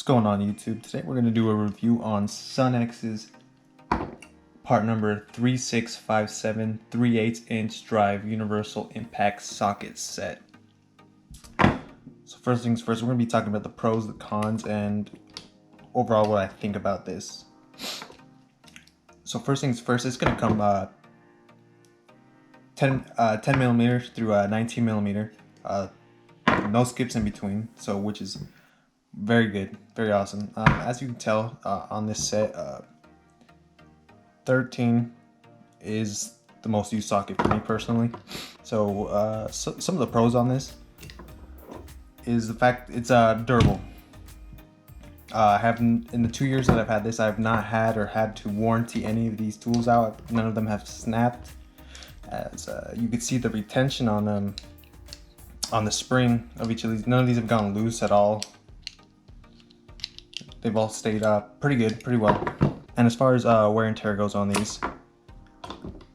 going on YouTube? Today we're going to do a review on Sunex's part number 3657 3/8-inch drive universal impact socket set. So first things first, we're going to be talking about the pros, the cons, and overall what I think about this. So first things first, it's going to come 10 millimeters through 19 millimeter, no skips in between, so which is very good, very awesome. As you can tell on this set, 13 is the most used socket for me personally. So, some of the pros on this is the fact it's durable. I haven't, in the 2 years that I've had this, I have not had or had to warranty any of these tools out. None of them have snapped. As you can see the retention on them, on the spring of each of these, none of these have gone loose at all. They've all stayed pretty good, pretty well. And as far as wear and tear goes on these,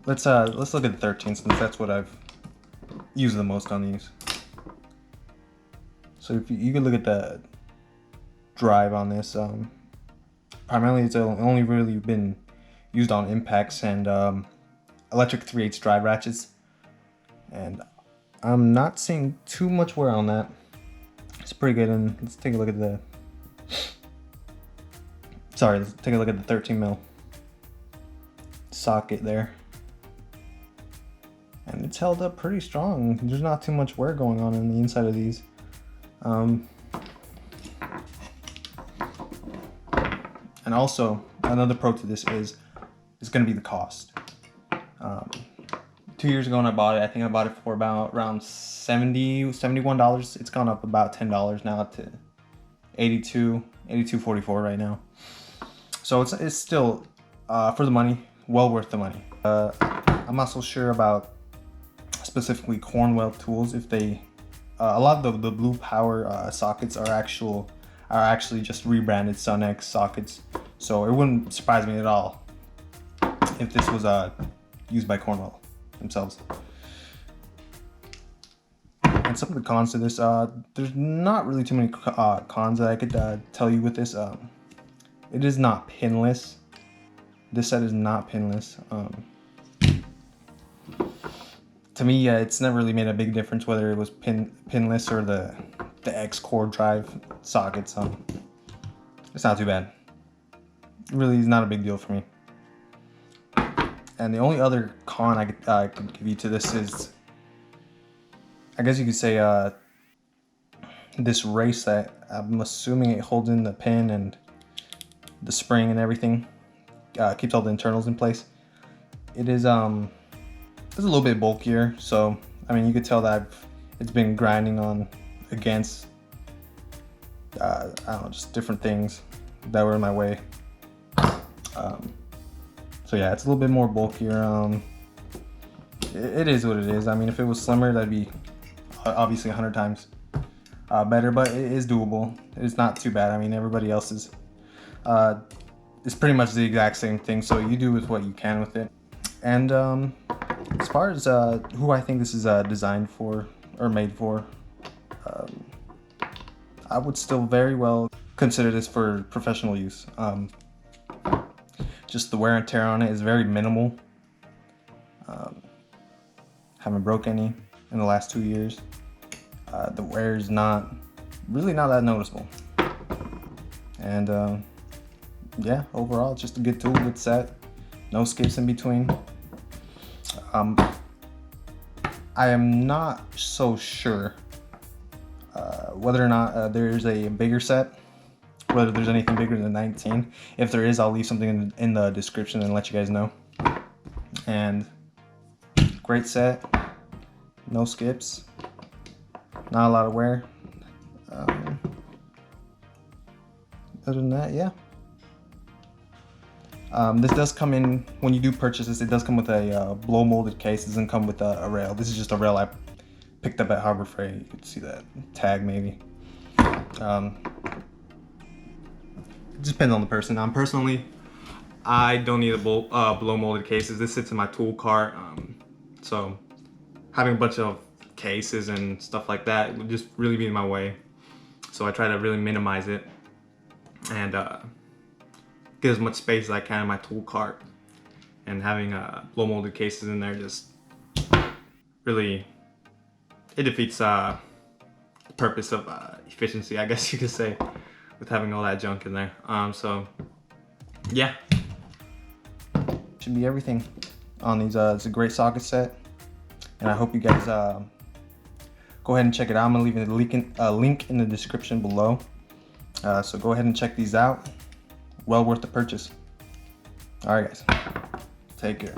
let's look at the 13 since that's what I've used the most on these. So if you can look at the drive on this, primarily it's only really been used on impacts and electric 3/8 drive ratchets, and I'm not seeing too much wear on that. It's pretty good. And let's take a look at the let's take a look at the 13 mil socket there, and it's held up pretty strong. There's not too much wear going on the inside of these. And also another pro to this is going to be the cost. 2 years ago when I bought it, I think I bought it for around $71. It's gone up about $10 now to $82.44 right now. So it's still, for the money, well worth the money. I'm not so sure about specifically Cornwell tools. If they, a lot of the Blue Power sockets are actually just rebranded Sunex sockets. So it wouldn't surprise me at all if this was used by Cornwell themselves. And some of the cons to this, there's not really too many cons that I could tell you with this. It is not pinless. This set is not pinless. To me, it's never really made a big difference whether it was pinless or the X core drive sockets. It's not too bad. It really is not a big deal for me. And the only other con I could give you to this is, I guess you could say, this race that I'm assuming it holds in the pin and the spring and everything, keeps all the internals in place. It's a little bit bulkier, so I mean you could tell that it's been grinding on against I don't know, just different things that were in my way. So yeah, it's a little bit more bulkier. It is what it is. I mean, if it was slimmer, that'd be obviously 100 times better, but it is doable. It's not too bad. I mean, everybody else is it's pretty much the exact same thing, so you do with what you can with it. And as far as who I think this is designed for or made for, I would still very well consider this for professional use. Just the wear and tear on it is very minimal. Haven't broke any in the last 2 years. The wear is really not that noticeable. And yeah, overall, it's just a good tool, good set. No skips in between. I am not so sure whether or not there's a bigger set, whether there's anything bigger than 19. If there is, I'll leave something in the description and let you guys know. And great set, no skips, not a lot of wear. Other than that, yeah. This does come in, when you do purchase this, it does come with a blow molded case. It doesn't come with a rail. This is just a rail I picked up at Harbor Freight. You can see that tag maybe. It just depends on the person. Personally, I don't need a blow molded cases. This sits in my tool cart. So having a bunch of cases and stuff like that would just really be in my way. So I try to really minimize it. and get as much space as I can in my tool cart. And having blow molded cases in there just really, it defeats the purpose of efficiency, I guess you could say, with having all that junk in there. So yeah, should be everything on these. It's a great socket set, and I hope you guys go ahead and check it out. I'm gonna leave a link in the description below, so go ahead and check these out. Well worth the purchase. All right, guys, take care.